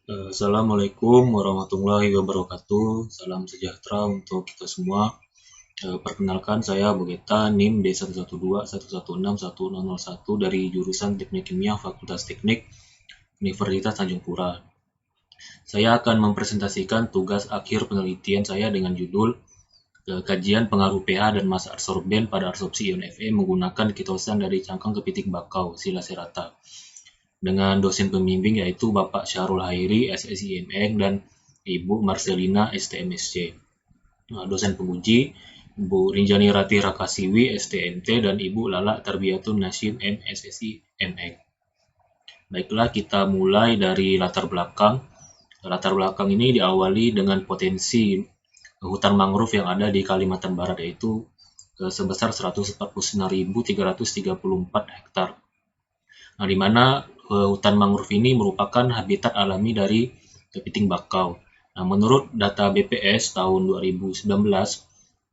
Assalamualaikum warahmatullahi wabarakatuh. Salam sejahtera untuk kita semua. Perkenalkan saya Bogeta NIM D112116101 dari jurusan Teknik Kimia Fakultas Teknik Universitas Tanjung Pura. Saya akan mempresentasikan tugas akhir penelitian saya dengan judul Kajian pengaruh pH dan massa adsorben pada absorpsi ion Fe menggunakan kitosan dari cangkang kepiting bakau sila serata, dengan dosen pembimbing yaitu Bapak Syahrul Hairi, SSIMN, dan Ibu Marcelina, STMSC. Nah, dosen penguji Ibu Rinjani Rati Rakasiwi, STMT, dan Ibu Lala Tarbiyatun Nasyim, MSSI, MN. Baiklah, kita mulai dari latar belakang. Latar belakang ini diawali dengan potensi hutan mangrove yang ada di Kalimantan Barat, yaitu sebesar 149.334 hektar. Nah, di mana hutan mangrove ini merupakan habitat alami dari kepiting bakau. Nah, menurut data BPS tahun 2019,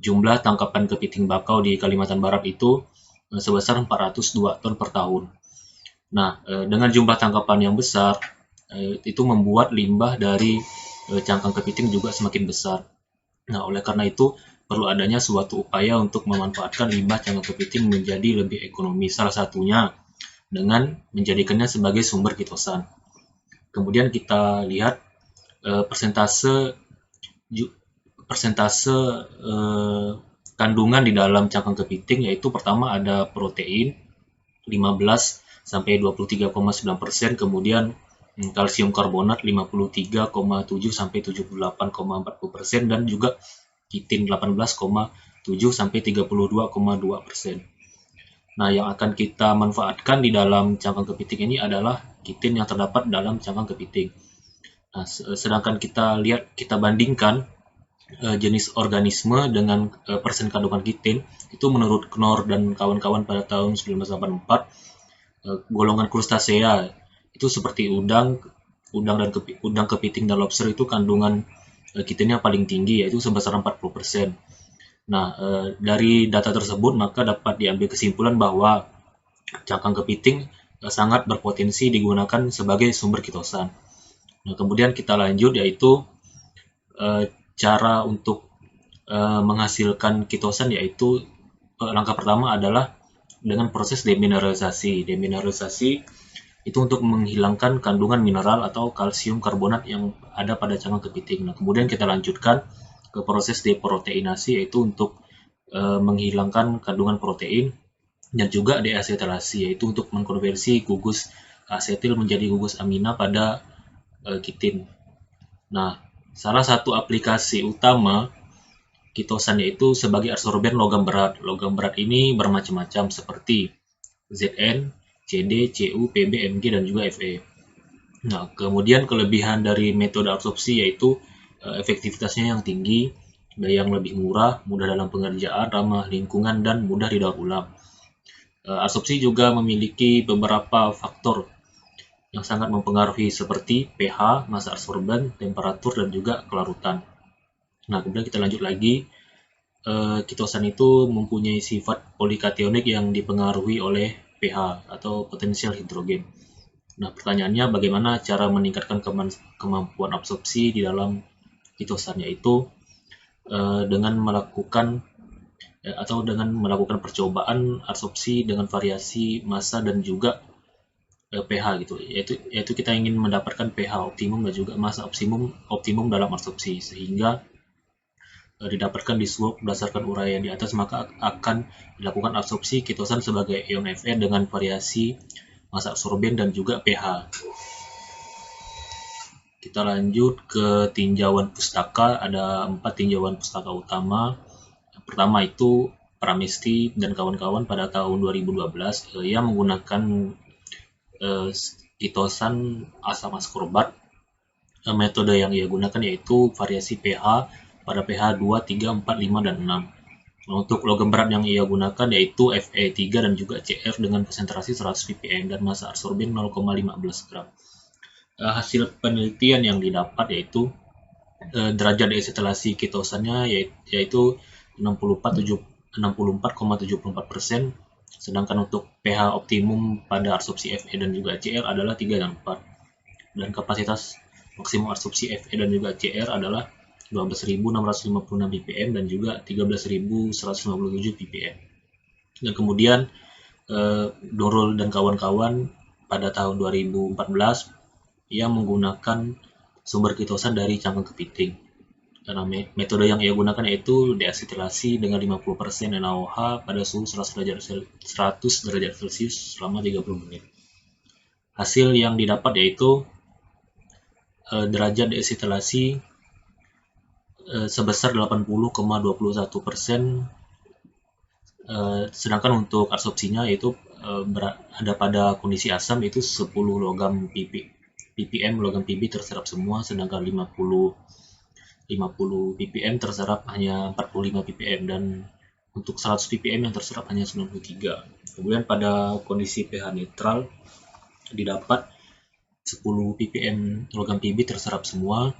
jumlah tangkapan kepiting bakau di Kalimantan Barat itu sebesar 402 ton per tahun. Nah, dengan jumlah tangkapan yang besar, itu membuat limbah dari cangkang kepiting juga semakin besar. Nah, oleh karena itu, perlu adanya suatu upaya untuk memanfaatkan limbah cangkang kepiting menjadi lebih ekonomis. Salah satunya dengan menjadikannya sebagai sumber kitosan. Kemudian kita lihat persentase kandungan di dalam cangkang kepiting, yaitu pertama ada protein 15 sampai 23,9%, kemudian kalsium karbonat 53,7 sampai 78,40%, dan juga kitin 18,7 sampai 32,2%. Nah, yang akan kita manfaatkan di dalam cangkang kepiting ini adalah kitin yang terdapat dalam cangkang kepiting. Nah, sedangkan kita bandingkan jenis organisme dengan persen kandungan kitin, itu menurut Knorr dan kawan-kawan pada tahun 1984, golongan krustasea itu seperti udang kepiting dan lobster itu kandungan kitinnya paling tinggi, yaitu sebesar 40%. Nah, dari data tersebut maka dapat diambil kesimpulan bahwa cangkang kepiting sangat berpotensi digunakan sebagai sumber kitosan. Nah, kemudian kita lanjut, yaitu cara untuk menghasilkan kitosan, yaitu langkah pertama adalah dengan proses demineralisasi. Demineralisasi itu untuk menghilangkan kandungan mineral atau kalsium karbonat yang ada pada cangkang kepiting. Nah, kemudian kita lanjutkan ke proses deproteinasi, yaitu untuk menghilangkan kandungan protein, dan juga deasetilasi, yaitu untuk mengkonversi gugus asetil menjadi gugus amina pada kitin. Nah, salah satu aplikasi utama kitosan yaitu sebagai adsorben logam berat. Logam berat ini bermacam-macam seperti Zn, Cd, Cu, Pb, Mg, dan juga Fe. Nah, kemudian kelebihan dari metode absorpsi yaitu efektivitasnya yang tinggi, yang lebih murah, mudah dalam pengerjaan, ramah lingkungan, dan mudah didaur ulang. Absorpsi juga memiliki beberapa faktor yang sangat mempengaruhi seperti pH, massa adsorben, temperatur, dan juga kelarutan. Nah, kemudian kita lanjut lagi. Kitosan itu mempunyai sifat polikationik yang dipengaruhi oleh pH atau potensial hidrogen. Nah, pertanyaannya bagaimana cara meningkatkan kemampuan absorpsi di dalam kitosan, yaitu dengan melakukan percobaan absorpsi dengan variasi massa dan juga pH gitu. Yaitu kita ingin mendapatkan pH optimum dan juga massa optimum dalam absorpsi, sehingga didapatkan di suap berdasarkan uraian di atas, maka akan dilakukan absorpsi kitosan sebagai ion Fe dengan variasi massa adsorben dan juga pH. Kita lanjut ke tinjauan pustaka. Ada 4 tinjauan pustaka utama. Yang pertama itu Pramesti dan kawan-kawan pada tahun 2012 yang menggunakan kitosan asam askorbat. Metode yang ia gunakan yaitu variasi pH pada pH 2, 3, 4, 5, dan 6. Untuk logam berat yang ia gunakan yaitu Fe3 dan juga Cr dengan konsentrasi 100 ppm dan massa adsorben 0,15 gram. Hasil penelitian yang didapat yaitu derajat deasetilasi kitosannya yaitu 64,74%, sedangkan untuk pH optimum pada absorpsi Fe dan juga Cr adalah 3 dan 4. Dan kapasitas maksimum absorpsi Fe dan juga Cr adalah 12.656 ppm dan juga 13.157 ppm. Dan kemudian Nurul dan kawan-kawan pada tahun 2014 ia menggunakan sumber ketosan dari cangkang kepiting. Karena metode yang ia gunakan yaitu deasetilasi dengan 50% NaOH pada suhu 100 derajat Celcius selama 30 menit. Hasil yang didapat yaitu derajat deasetilasi sebesar 80,21%, sedangkan untuk absorpsinya yaitu ada pada kondisi asam itu 10 logam ppm logam PB terserap semua, sedangkan 50 ppm terserap hanya 45 ppm dan untuk 100 ppm yang terserap hanya 93. Kemudian pada kondisi pH netral didapat 10 ppm logam PB terserap semua,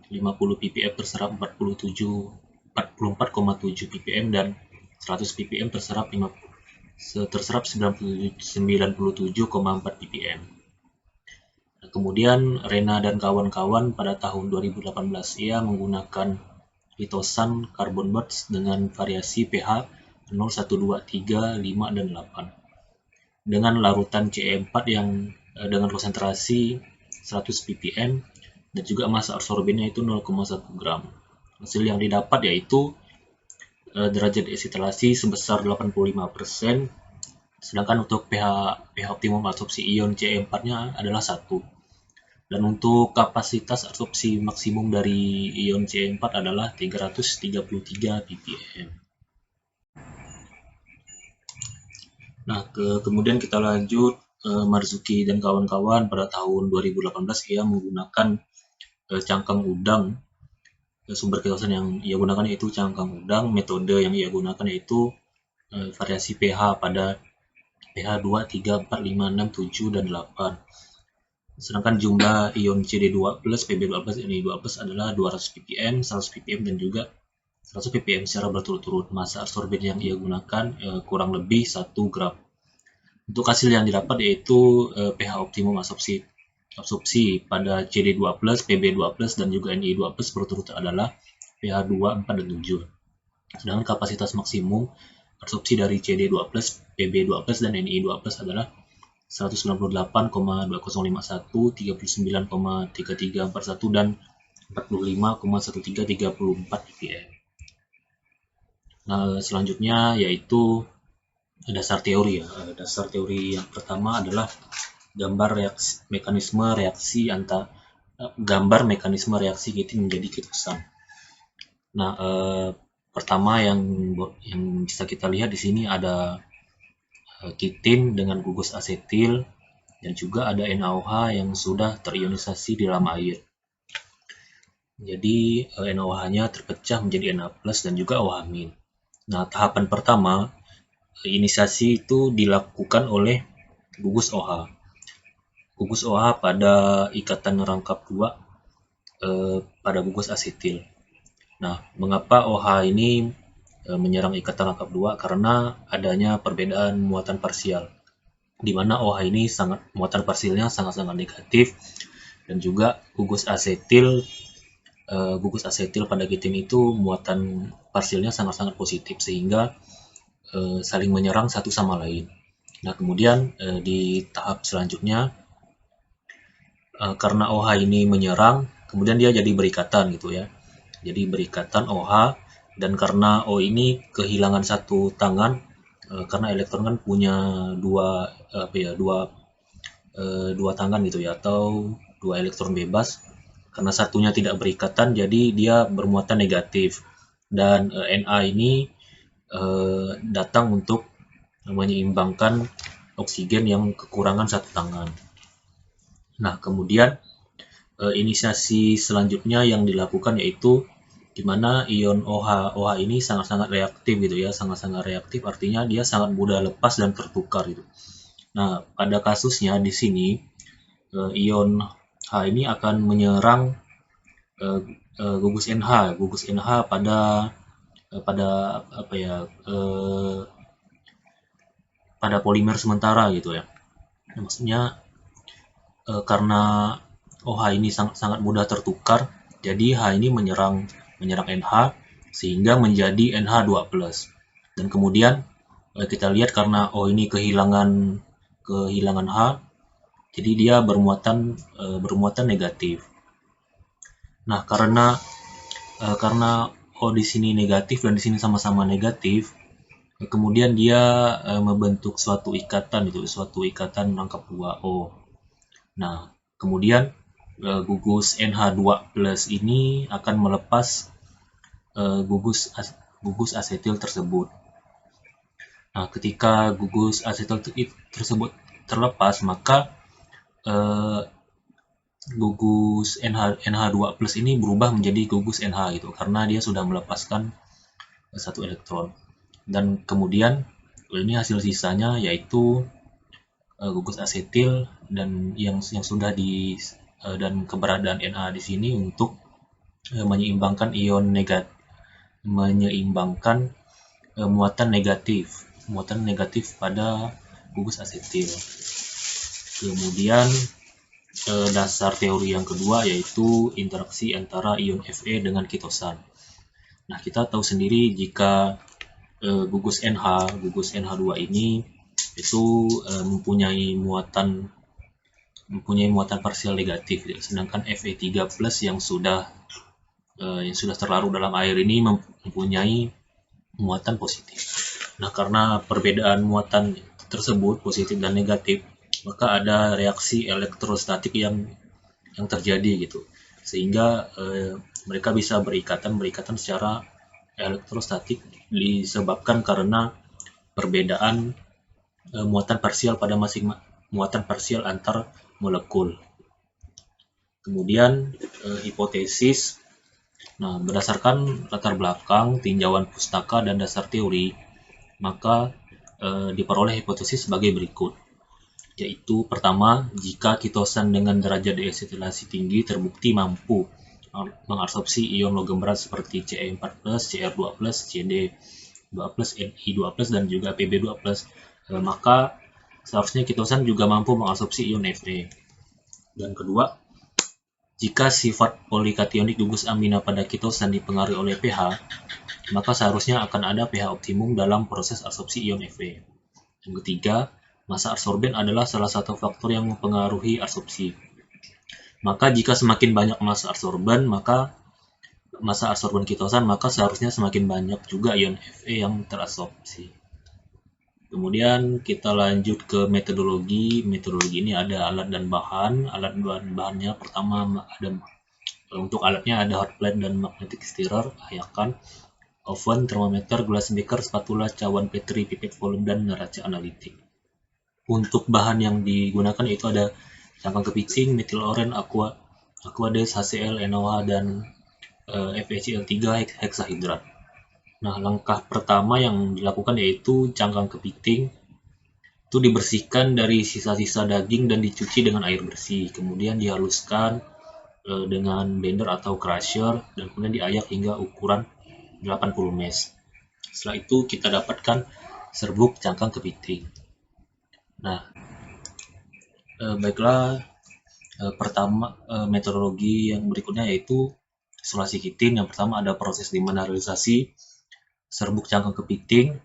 50 ppm terserap 44,7 ppm dan 100 ppm terserap 97,4 ppm. Kemudian Rena dan kawan-kawan pada tahun 2018 ia menggunakan litosan carbon birch dengan variasi pH 0, 1, 2, 3, 5, dan 8 dengan larutan Ce4 yang dengan konsentrasi 100 ppm dan juga massa absorbennya itu 0,1 gram. Hasil yang didapat yaitu derajat deasetilasi sebesar 85%, sedangkan untuk pH optimum absorpsi ion Ce4-nya adalah 1. Dan untuk kapasitas absorpsi maksimum dari ion Ce4 adalah 333 ppm. Nah, kemudian kita lanjut, Marzuki dan kawan-kawan pada tahun 2018 ia menggunakan cangkang udang. Sumber ketosan yang ia gunakan yaitu cangkang udang. Metode yang ia gunakan yaitu variasi pH pada pH 2, 3, 4, 5, 6, 7, dan 8. Sedangkan jumlah ion CD2+, Pb12+, Ni2+ adalah 200 ppm, 100 ppm, dan juga 100 ppm secara berturut-turut. Massa absorben yang ia gunakan kurang lebih 1 gram. Untuk hasil yang didapat yaitu pH optimum absorpsi pada CD2+, Pb2+, dan juga Ni2+ berturut adalah pH 2, 4, dan 7. Sedangkan kapasitas maksimum absorpsi dari CD2+, Pb2+, dan Ni2+ adalah 198,2051, 39,3341, dan 45,1334 ppm. Nah, selanjutnya yaitu dasar teori ya. Dasar teori yang pertama adalah gambar mekanisme reaksi keting menjadi ketosan. Nah, pertama yang bisa kita lihat di sini ada kitin dengan gugus asetil dan juga ada NaOH yang sudah terionisasi di dalam air. Jadi NaOH-nya terpecah menjadi Na+ dan juga OH-. Nah, tahapan pertama inisiasi itu dilakukan oleh gugus OH. Gugus OH pada ikatan rangkap 2 pada gugus asetil. Nah, mengapa OH ini menyerang ikatan rangkap 2? Karena adanya perbedaan muatan parsial, di mana OH ini muatan parsialnya sangat-sangat negatif, dan juga gugus asetil pada kitin itu muatan parsialnya sangat-sangat positif, sehingga saling menyerang satu sama lain. Nah, kemudian di tahap selanjutnya karena OH ini menyerang, kemudian dia jadi berikatan gitu ya. Jadi berikatan OH, dan karena O ini kehilangan satu tangan karena elektron kan punya dua tangan gitu ya, atau 2 elektron bebas. Karena satunya tidak berikatan, jadi dia bermuatan negatif, dan Na ini datang untuk menyeimbangkan oksigen yang kekurangan satu tangan. Nah, kemudian inisiasi selanjutnya yang dilakukan yaitu di mana ion OH ini sangat-sangat reaktif gitu ya, sangat-sangat reaktif artinya dia sangat mudah lepas dan tertukar gitu. Nah, pada kasusnya di sini ion H ini akan menyerang gugus NH pada pada polimer sementara gitu ya. Maksudnya karena oh H ini sangat mudah tertukar, jadi H ini menyerang NH sehingga menjadi NH2+. Dan kemudian kita lihat karena ini kehilangan H, jadi dia bermuatan negatif. Nah, karena O di sini negatif dan di sini sama-sama negatif, kemudian dia membentuk suatu ikatan rangkap 2O. Nah, kemudian gugus NH2+ ini akan melepas gugus asetil tersebut. Nah, ketika gugus asetil tersebut terlepas, maka gugus NH2+ ini berubah menjadi gugus NH gitu, karena dia sudah melepaskan satu elektron. Dan kemudian ini hasil sisanya yaitu gugus asetil dan yang sudah dan keberadaan NH di sini untuk menyeimbangkan muatan negatif pada gugus asetil. Kemudian dasar teori yang kedua yaitu interaksi antara ion Fe dengan kitosan. Nah, kita tahu sendiri jika gugus NH2 ini itu mempunyai muatan parsial negatif, sedangkan Fe3+ yang sudah terlarut dalam air ini mempunyai muatan positif. Nah, karena perbedaan muatan tersebut positif dan negatif, maka ada reaksi elektrostatik yang terjadi gitu, sehingga mereka bisa berikatan secara elektrostatik disebabkan karena perbedaan muatan parsial antar molekul. Kemudian hipotesis. Nah, berdasarkan latar belakang, tinjauan pustaka dan dasar teori, maka diperoleh hipotesis sebagai berikut, yaitu pertama, jika kitosan dengan derajat deasetilasi tinggi terbukti mampu mengabsorpsi ion logam berat seperti Ce4+, Cr2+, Cd2+, Ni2+, dan juga Pb2+, maka seharusnya kitosan juga mampu mengabsorpsi ion Fe. Dan kedua, jika sifat polikationik gugus amina pada kitosan dipengaruhi oleh pH, maka seharusnya akan ada pH optimum dalam proses absorpsi ion Fe. Yang ketiga, massa absorben adalah salah satu faktor yang mempengaruhi absorpsi. Maka jika semakin banyak massa absorben kitosan, maka seharusnya semakin banyak juga ion Fe yang terabsorpsi. Kemudian kita lanjut ke metodologi. Metodologi ini ada alat dan bahan. Alat dan bahannya pertama untuk alatnya ada hot plate dan magnetic stirrer, ayakan, oven, termometer, glass beaker, spatula, cawan petri, pipet volume, dan neraca analitik. Untuk bahan yang digunakan itu ada cangkang kepiting, metil oren, aquades, HCl, NaOH, dan FeCl3 heksahidrat. Nah, langkah pertama yang dilakukan yaitu cangkang kepiting itu dibersihkan dari sisa-sisa daging dan dicuci dengan air bersih. Kemudian dihaluskan dengan blender atau crusher dan kemudian diayak hingga ukuran 80 mesh. Setelah itu kita dapatkan serbuk cangkang kepiting. Nah, baiklah, pertama metodologi yang berikutnya yaitu isolasi kitin. Yang pertama ada proses demineralisasi serbuk cangkang kepiting,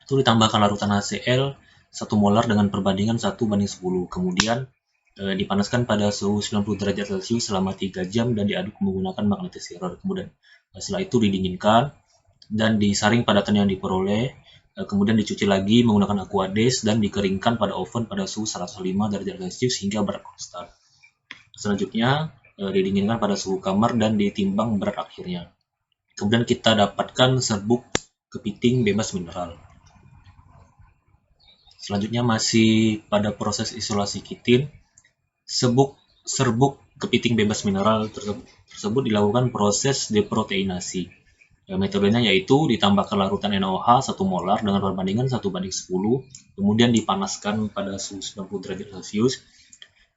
itu ditambahkan larutan HCl 1 molar dengan perbandingan 1:10. Kemudian dipanaskan pada suhu 90 derajat Celcius selama 3 jam dan diaduk menggunakan magnetic stirrer. Kemudian setelah itu didinginkan dan disaring padatan yang diperoleh. Kemudian dicuci lagi menggunakan aquades dan dikeringkan pada oven pada suhu 105 derajat Celcius hingga berat konstan. Selanjutnya didinginkan pada suhu kamar dan ditimbang berat akhirnya. Kemudian kita dapatkan serbuk kepiting bebas mineral. Selanjutnya masih pada proses isolasi kitin, serbuk kepiting bebas mineral tersebut dilakukan proses deproteinasi. Metodenya yaitu ditambahkan larutan NaOH 1 molar dengan perbandingan 1:10, kemudian dipanaskan pada suhu 90 derajat Celcius,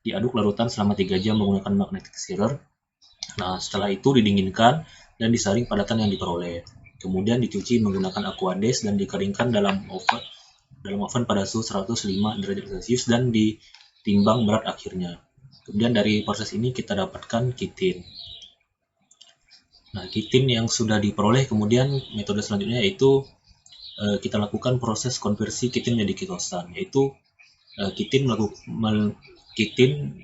diaduk larutan selama 3 jam menggunakan magnetic stirrer. Nah, setelah itu didinginkan dan disaring padatan yang diperoleh. Kemudian dicuci menggunakan aquades dan dikeringkan dalam oven pada suhu 105 derajat Celcius dan ditimbang berat akhirnya. Kemudian dari proses ini kita dapatkan kitin. Nah, kitin yang sudah diperoleh, kemudian metode selanjutnya yaitu kita lakukan proses konversi kitin menjadi ketosan, yaitu kitin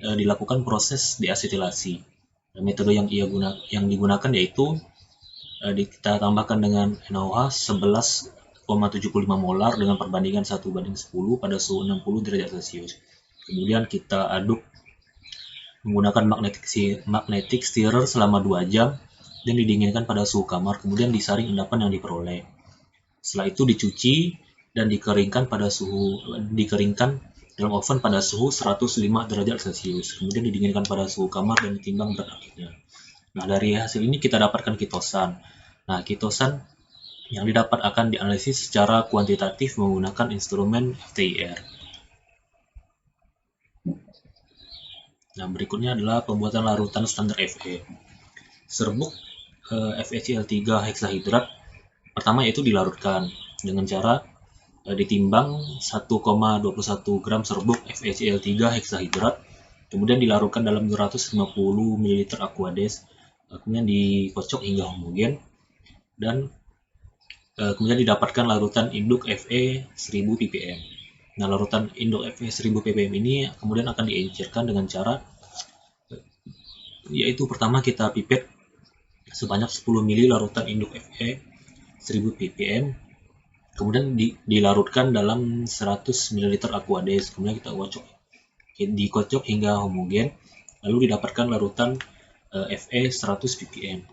dilakukan proses deasetilasi. Nah, metode yang digunakan yaitu kita tambahkan dengan NaOH 11,75 molar dengan perbandingan 1:10 pada suhu 60 derajat Celcius. Kemudian kita aduk menggunakan magnetic stirrer selama 2 jam dan didinginkan pada suhu kamar, kemudian disaring endapan yang diperoleh. Setelah itu dicuci dan dikeringkan dalam oven pada suhu 105 derajat Celcius. Kemudian didinginkan pada suhu kamar dan ditimbang berat aktifnya. Nah, dari hasil ini kita dapatkan ketosan. Nah, ketosan yang didapat akan dianalisis secara kuantitatif menggunakan instrumen FTIR. Nah, berikutnya adalah pembuatan larutan standar Fe. Serbuk FeCl3 heksahidrat pertama yaitu dilarutkan dengan cara ditimbang 1,21 gram serbuk FeCl3 heksahidrat, kemudian dilarutkan dalam 250 ml Aquades, kemudian dikocok hingga homogen, dan kemudian didapatkan larutan induk Fe 1000 ppm. Nah, larutan induk Fe 1000 ppm ini kemudian akan diencerkan dengan cara yaitu pertama kita pipet sebanyak 10 ml larutan induk Fe 1000 ppm, kemudian dilarutkan dalam 100 ml Aquades, kemudian kita dikocok hingga homogen, lalu didapatkan larutan Fe 100 ppm.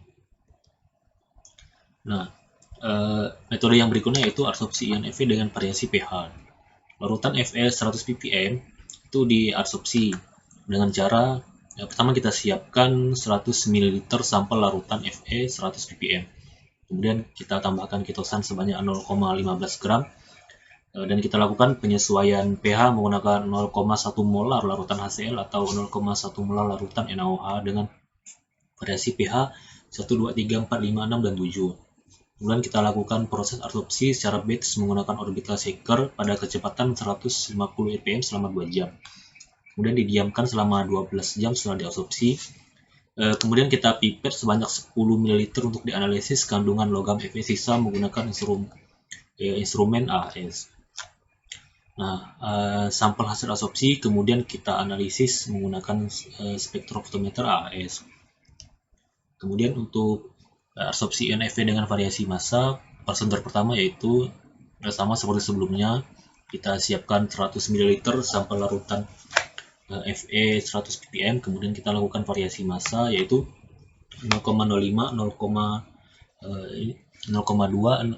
Nah, metode yang berikutnya yaitu adsorpsi ion Fe dengan variasi pH. Larutan Fe 100 ppm itu diadsorpsi dengan cara pertama kita siapkan 100 ml sampel larutan Fe 100 ppm. Kemudian kita tambahkan ketosan sebanyak 0,15 gram dan kita lakukan penyesuaian pH menggunakan 0,1 molar larutan HCl atau 0,1 molar larutan NaOH dengan variasi pH 1, 2, 3, 4, 5, 6, dan 7. Kemudian kita lakukan proses adsorpsi secara batch menggunakan orbital shaker pada kecepatan 150 rpm selama 2 jam. Kemudian didiamkan selama 12 jam setelah diabsorpsi. Kemudian kita pipet sebanyak 10 ml untuk dianalisis kandungan logam Fe sisa menggunakan instrumen AAS. Nah, sampel hasil absorpsi kemudian kita analisis menggunakan spektrofotometer AAS. Kemudian untuk absorpsi ion Fe dengan variasi massa, prosedur pertama yaitu sama seperti sebelumnya, kita siapkan 100 ml sampel larutan Fe 100 ppm, kemudian kita lakukan variasi massa yaitu 0,05, 0,2, 0,05, 0,1,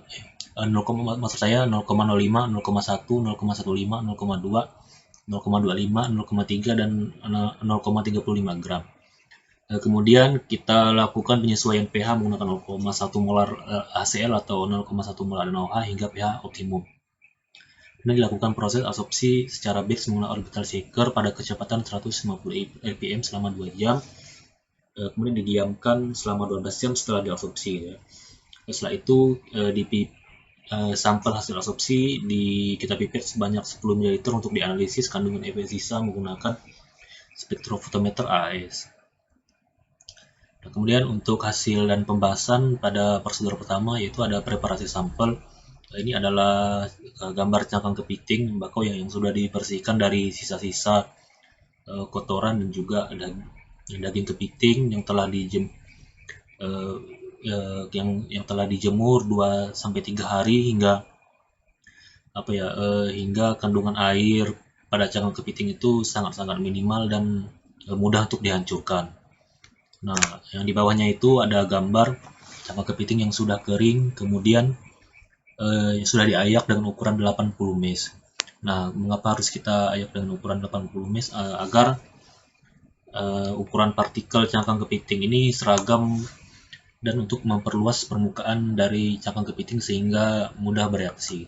0,1, 0,15, 0,25, 0,25, 0,3, dan 0,35 gram. Kemudian kita lakukan penyesuaian pH menggunakan 0,1 molar HCl atau 0,1 molar NaOH hingga pH optimum. Kemudian dilakukan proses absorpsi secara batch menggunakan orbital shaker pada kecepatan 150 rpm selama 2 jam. Kemudian didiamkan selama 12 jam setelah diabsorpsi. Setelah itu sampel hasil absorpsi kita pipet sebanyak 10 ml untuk dianalisis kandungan Fe sisa menggunakan spektrofotometer AAS. Nah, kemudian untuk hasil dan pembahasan pada prosedur pertama yaitu ada preparasi sampel. Ini adalah gambar cangkang kepiting bakau yang sudah dibersihkan dari sisa-sisa kotoran dan juga ada daging kepiting yang telah dijemur 2-3 hari hingga hingga kandungan air pada cangkang kepiting itu sangat-sangat minimal dan mudah untuk dihancurkan. Nah, yang di bawahnya itu ada gambar cangkang kepiting yang sudah kering, kemudian sudah diayak dengan ukuran 80 mes. Nah, mengapa harus kita ayak dengan ukuran 80 mes? Agar ukuran partikel cangkang kepiting ini seragam dan untuk memperluas permukaan dari cangkang kepiting sehingga mudah bereaksi.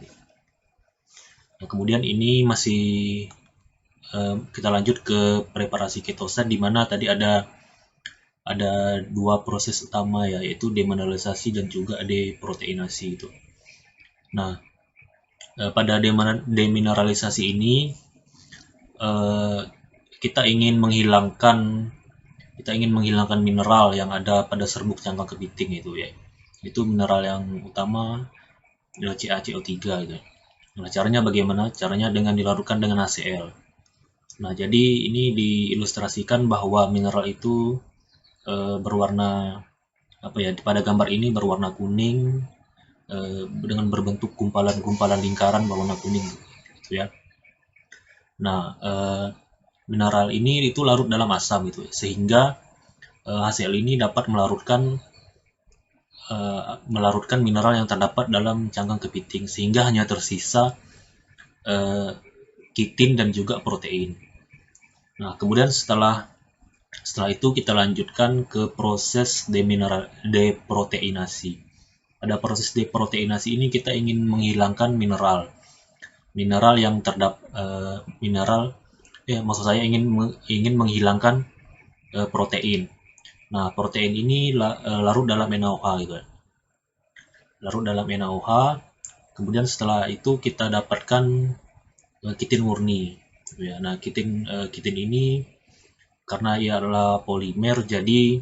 Nah, kemudian ini masih kita lanjut ke preparasi ketosan, di mana tadi ada dua proses utama yaitu demineralisasi dan juga deproteinasi itu. Nah, pada demineralisasi ini kita ingin menghilangkan mineral yang ada pada serbuk cangkang kepiting itu ya. Itu mineral yang utama CaCO3 gitu. Nah, caranya bagaimana? Caranya dengan dilarutkan dengan HCl. Nah, jadi ini diilustrasikan bahwa mineral itu berwarna pada gambar ini berwarna kuning dengan berbentuk gumpalan-gumpalan lingkaran berwarna kuning gitu ya. Nah, mineral ini itu larut dalam asam gitu, sehingga HCl ini dapat melarutkan mineral yang terdapat dalam cangkang kepiting, sehingga hanya tersisa kitin dan juga protein. Nah, kemudian setelah itu kita lanjutkan ke proses deproteinasi. Pada proses deproteinasi ini kita ingin menghilangkan mineral yang maksud saya ingin menghilangkan protein. Nah, protein ini larut dalam NaOH gitu. Larut dalam NaOH. Kemudian setelah itu kita dapatkan kitin murni. Ya, nah kitin ini karena ia adalah polimer, jadi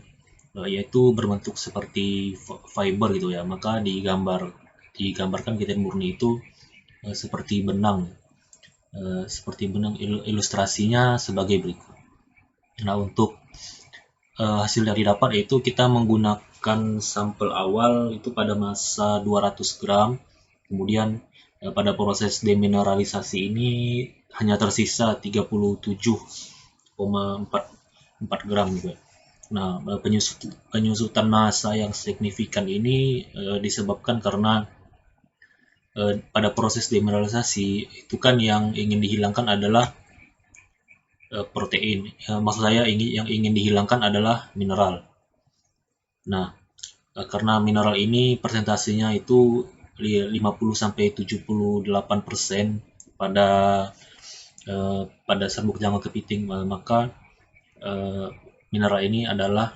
yaitu berbentuk seperti fiber gitu ya. Maka digambarkan kitin murni itu seperti benang. Ilustrasinya sebagai berikut. Nah, untuk hasil yang didapat yaitu kita menggunakan sampel awal itu pada massa 200 gram, kemudian pada proses demineralisasi ini hanya tersisa 37,4 gram gitu. Nah, penyusutan massa yang signifikan ini disebabkan karena pada proses demineralisasi itu kan yang ingin dihilangkan adalah protein. Maksud saya yang ingin dihilangkan adalah mineral. Nah, karena mineral ini persentasenya itu 50-78% pada serbuk cangkang kepiting, maka mineral ini adalah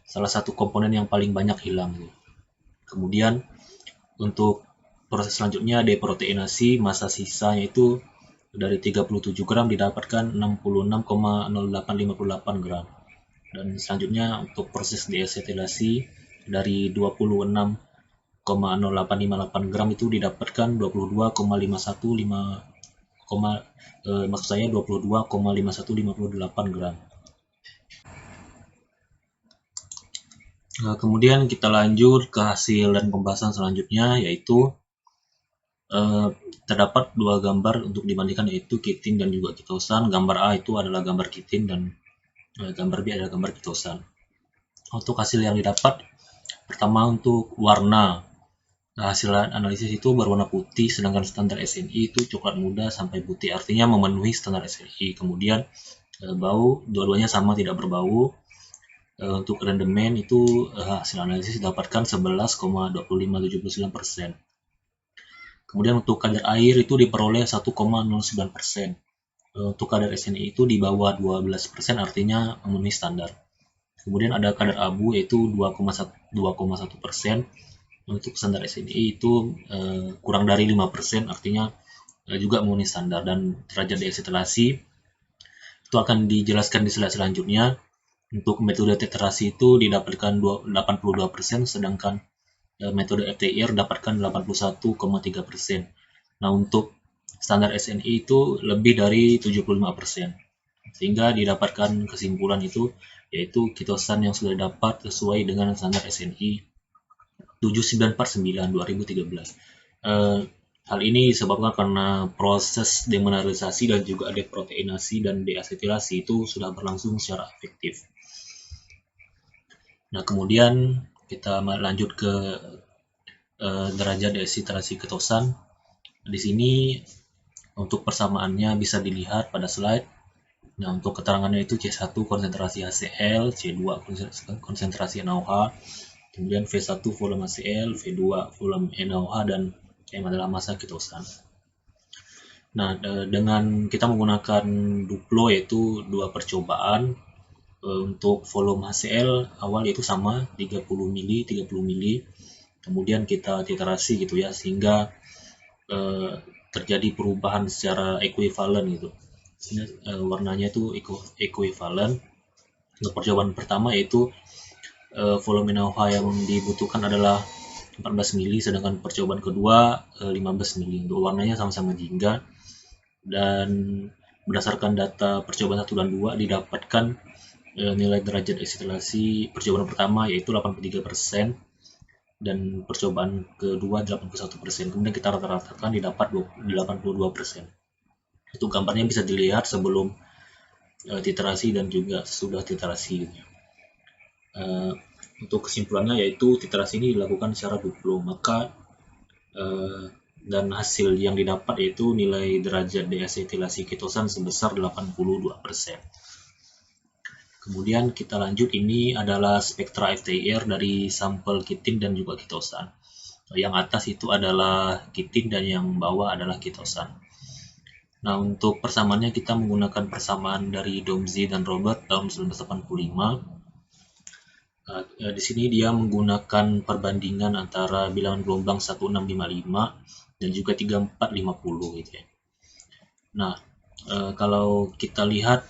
salah satu komponen yang paling banyak hilang. Kemudian untuk proses selanjutnya deproteinasi, massa sisanya itu dari 37 gram didapatkan 66,0858 gram. Dan selanjutnya untuk proses deasetilasi dari 26,0858 gram itu didapatkan 22,5158 gram. Kemudian kita lanjut ke hasil dan pembahasan selanjutnya, yaitu terdapat dua gambar untuk dibandingkan, yaitu kitin dan juga kitosan. Gambar A itu adalah gambar kitin dan gambar B adalah gambar kitosan. Untuk hasil yang didapat, pertama untuk warna. Hasil analisis itu berwarna putih, sedangkan standar SNI itu coklat muda sampai putih, artinya memenuhi standar SNI. Kemudian bau, dua-duanya sama, tidak berbau. Untuk rendemen itu hasil analisis didapatkan 11,2579%. Kemudian untuk kadar air itu diperoleh 1,09%. Untuk kadar SNI itu di bawah 12%, artinya memenuhi standar. Kemudian ada kadar abu yaitu 2,1%. Untuk standar SNI itu kurang dari 5%, artinya juga memenuhi standar. Dan derajat deasetilasi itu akan dijelaskan di slide selanjutnya. Untuk metode tetrasi itu didapatkan 82%, sedangkan metode FTIR dapatkan 81,3%. Nah, untuk standar SNI itu lebih dari 75%. Sehingga didapatkan kesimpulan itu, yaitu kitosan yang sudah dapat sesuai dengan standar SNI 79/9/2013. Hal ini disebabkan karena proses demineralisasi dan juga deproteinasi dan deasetilasi itu sudah berlangsung secara efektif. Nah, kemudian kita lanjut ke derajat deasetilasi kitosan. Di sini untuk persamaannya bisa dilihat pada slide. Nah, untuk keterangannya itu C1 konsentrasi HCl, C2 konsentrasi NaOH, kemudian V1 volume HCl, V2 volume NaOH, dan M adalah massa kitosan. Nah, dengan kita menggunakan duplo, yaitu dua percobaan, untuk volume HCl awal itu sama 30 mili, kemudian kita titrasi gitu ya, sehingga terjadi perubahan secara ekuivalen gitu. Sini warnanya itu equivalent. Untuk percobaan pertama yaitu volume NaOH yang dibutuhkan adalah 14 mili, sedangkan percobaan kedua 15 mili. Untuk warnanya sama-sama jingga, dan berdasarkan data percobaan 1 dan 2 didapatkan nilai derajat asetilasi percobaan pertama yaitu 83%, dan percobaan kedua 81%. Kemudian kita rata-ratakan didapat 82%. Itu gambarnya bisa dilihat sebelum titrasi dan juga sesudah titrasi. Untuk kesimpulannya yaitu titrasi ini dilakukan secara duplo, maka dan hasil yang didapat yaitu nilai derajat deasetilasi ketosan sebesar 82%. Kemudian kita lanjut, ini adalah spektra FTIR dari sampel kitin dan juga ketosan. Yang atas itu adalah kitin dan yang bawah adalah ketosan. Nah, untuk persamaannya kita menggunakan persamaan dari Domzi dan Robert tahun 1985. Di sini dia menggunakan perbandingan antara bilangan gelombang 1655 dan juga 3450 gitu ya. Nah, kalau kita lihat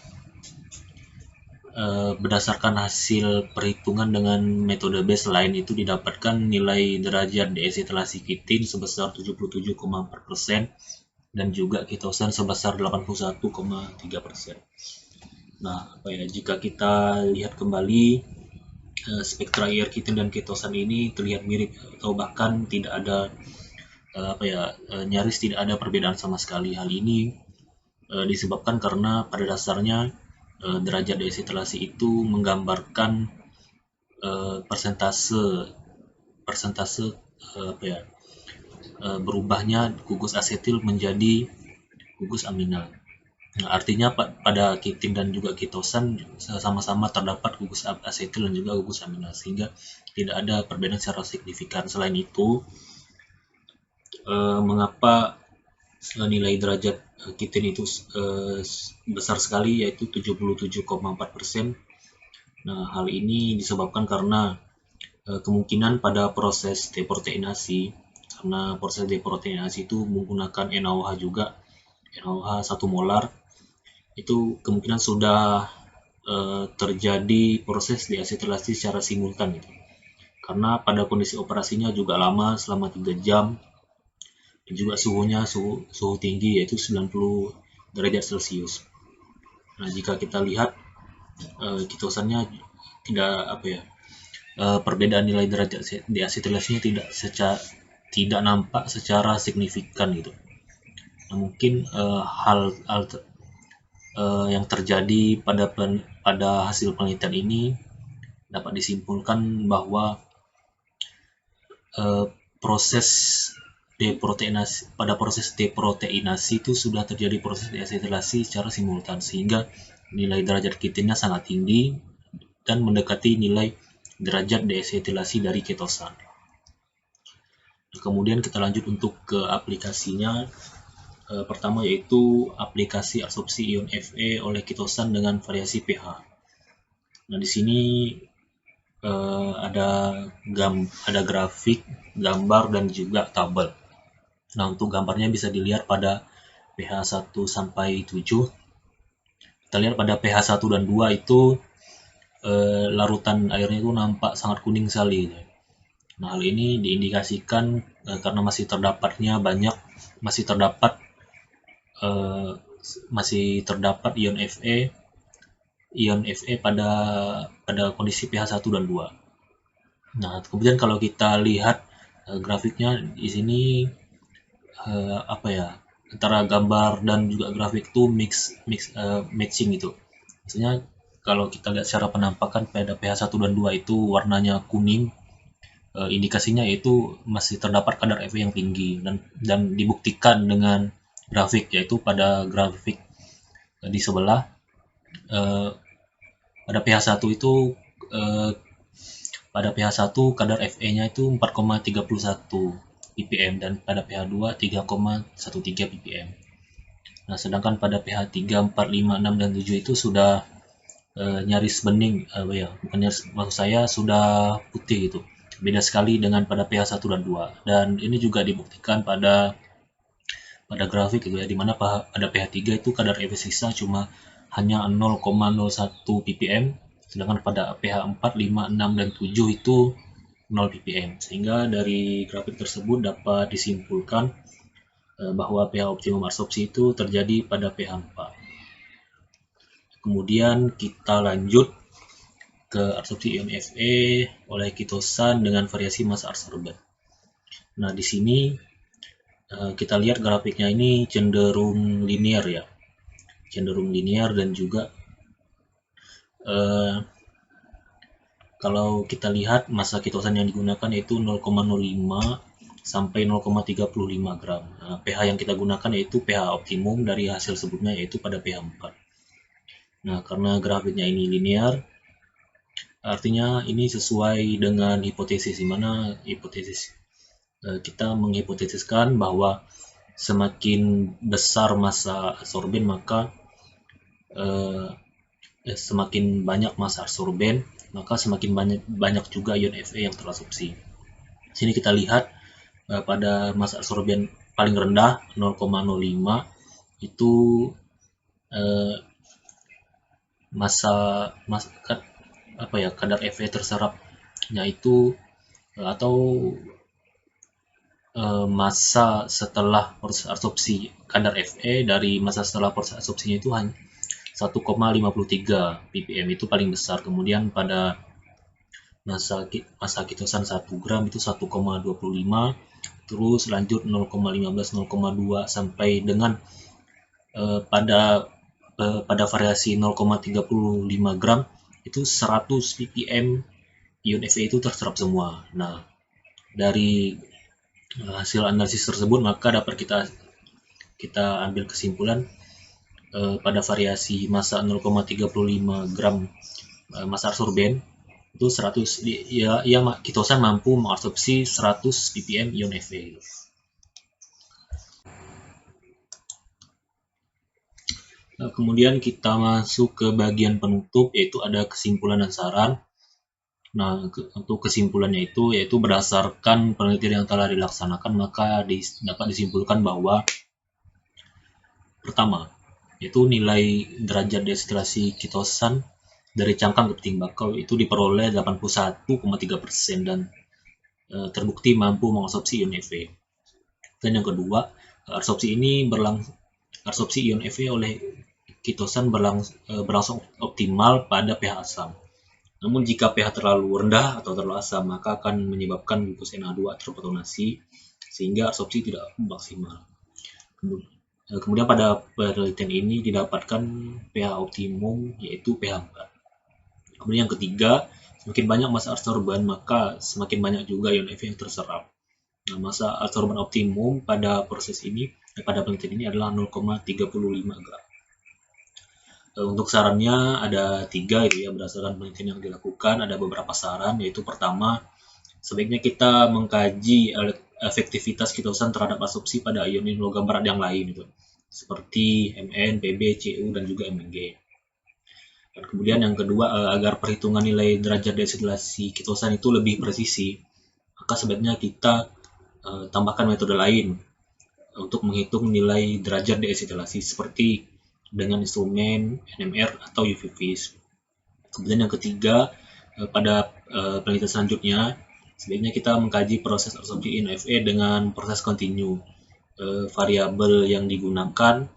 berdasarkan hasil perhitungan dengan metode baseline itu didapatkan nilai derajat deasetilasi kitin sebesar 77,4% dan juga ketosan sebesar 81,3%. Nah, jika kita lihat kembali spektra IR kitin dan ketosan ini terlihat mirip atau bahkan tidak ada nyaris tidak ada perbedaan sama sekali. Hal ini disebabkan karena pada dasarnya derajat deasetilasi itu menggambarkan persentase berubahnya gugus asetil menjadi gugus amina. Nah, artinya pada kitin dan juga ketosan sama-sama terdapat gugus asetil dan juga gugus amina, sehingga tidak ada perbedaan secara signifikan. Selain itu, mengapa nilai derajat kitin itu besar sekali, yaitu 77,4%. Nah, hal ini disebabkan karena kemungkinan pada proses deproteinasi, karena proses deproteinasi itu menggunakan NaOH juga, NaOH 1 molar, itu kemungkinan sudah terjadi proses deasetilasi secara simultan gitu. Karena pada kondisi operasinya juga lama, selama 3 jam, dan juga suhunya suhu tinggi yaitu 90 derajat Celcius. Nah, jika kita lihat ketosannya tidak perbedaan nilai derajat deasetilasinya tidak nampak secara signifikan gitu. Nah, mungkin hal yang terjadi pada hasil penelitian ini dapat disimpulkan bahwa pada proses deproteinasi itu sudah terjadi proses deasetilasi secara simultan, sehingga nilai derajat kitinnya sangat tinggi dan mendekati nilai derajat deasetilasi dari ketosan. Kemudian kita lanjut untuk ke aplikasinya. Pertama yaitu aplikasi absorpsi ion Fe oleh ketosan dengan variasi pH. Nah, di sini ada grafik, gambar, dan juga tabel. Nah, untuk gambarnya bisa dilihat pada pH 1 sampai 7. Kita lihat pada pH 1 dan 2 itu larutan airnya itu nampak sangat kuning sekali. Nah, hal ini diindikasikan karena masih terdapat ion Fe pada kondisi pH 1 dan 2. Nah, kemudian kalau kita lihat grafiknya di sini antara gambar dan juga grafik itu matching gitu. Maksudnya kalau kita lihat secara penampakan pada pH 1 dan 2 itu warnanya kuning, indikasinya yaitu masih terdapat kadar Fe yang tinggi, dan dibuktikan dengan grafik, yaitu pada grafik di sebelah pada pH 1 itu pada pH 1 kadar Fe-nya itu 4,31 ppm dan pada pH 2 3,13 ppm. Nah, sedangkan pada pH 3, 4, 5, 6 dan 7 itu sudah nyaris bening, bukan nyaris, maksud saya sudah putih gitu. Beda sekali dengan pada pH 1 dan 2. Dan ini juga dibuktikan pada pada grafik gitu ya, dimana pada pH 3 itu kadar EV sisa cuma hanya 0,01 ppm, sedangkan pada pH 4, 5, 6, dan 7 itu 0 ppm. Sehingga dari grafik tersebut dapat disimpulkan bahwa pH optimum absorpsi itu terjadi pada pH 4. Kemudian kita lanjut ke absorpsi ion Fe oleh kitosan dengan variasi massa adsorban. Nah, di sini kita lihat grafiknya ini cenderung linear ya, cenderung linear, dan juga kalau kita lihat massa kitosan yang digunakan yaitu 0,05 sampai 0,35 gram. Nah, pH yang kita gunakan yaitu pH optimum dari hasil sebelumnya, yaitu pada pH 4. Nah, karena grafiknya ini linear, artinya ini sesuai dengan hipotesis, di mana hipotesis kita menghipotesiskan bahwa semakin besar massa adsorben maka semakin banyak massa adsorben maka semakin banyak juga ion Fe yang terabsorpsi. Sini kita lihat pada massa adsorben paling rendah 0,05 itu kadar Fe terserapnya itu atau massa setelah proses absorpsi kadar Fe dari massa setelah proses absorpsinya itu hanya 1,53 ppm, itu paling besar. Kemudian pada massa kitosan 1 gram itu 1,25, terus lanjut 0,15, 0,2 sampai dengan pada variasi 0,35 gram itu 100 ppm ion Fe itu terserap semua. Nah, dari hasil analisis tersebut maka dapat kita ambil kesimpulan pada variasi massa 0,35 gram massa adsorben itu 100 ya kitosan mampu mengabsorpsi 100 ppm ion Fe. Nah, kemudian kita masuk ke bagian penutup, yaitu ada kesimpulan dan saran. Nah, untuk kesimpulannya itu yaitu berdasarkan penelitian yang telah dilaksanakan maka dapat disimpulkan bahwa pertama, yaitu nilai derajat destilasi kitosan dari cangkang kepiting bakau itu diperoleh 81,3% dan terbukti mampu mengabsorpsi ion Fe. Dan yang kedua, absorpsi ion Fe oleh kitosan berlangsung optimal pada pH asam. Namun jika pH terlalu rendah atau terlalu asam maka akan menyebabkan glukosa Na2 terprotonasi sehingga absorpsi tidak maksimal. Kemudian pada penelitian ini didapatkan pH optimum yaitu pH 4. Kemudian yang ketiga, semakin banyak massa adsorban maka semakin banyak juga ion Fe yang terserap. Nah, massa adsorban optimum pada proses ini pada penelitian ini adalah 0,35 gram. Untuk sarannya ada 3 itu ya, berdasarkan penelitian yang dilakukan ada beberapa saran, yaitu pertama, sebaiknya kita mengkaji efektivitas kitosan terhadap absorpsi pada ion logam berat yang lain itu, seperti Mn, Pb, Cu, dan juga Mg. Dan kemudian yang kedua, agar perhitungan nilai derajat destilasi kitosan itu lebih presisi, maka sebaiknya kita tambahkan metode lain untuk menghitung nilai derajat destilasi seperti dengan instrumen NMR atau UV Vis. Kemudian yang ketiga, pada penelitian selanjutnya sebaiknya kita mengkaji proses absorpsi ion Fe dengan proses kontinu. Variabel yang digunakan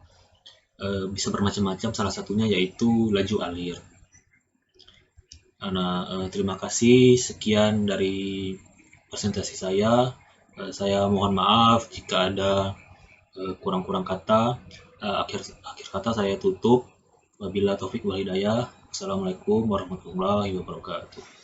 bisa bermacam-macam, salah satunya yaitu laju alir. Nah, terima kasih, sekian dari presentasi saya. Saya mohon maaf jika ada kurang-kurang kata. Akhir kata saya tutup. Wabillahi taufik wal hidayah. Assalamualaikum warahmatullahi wabarakatuh.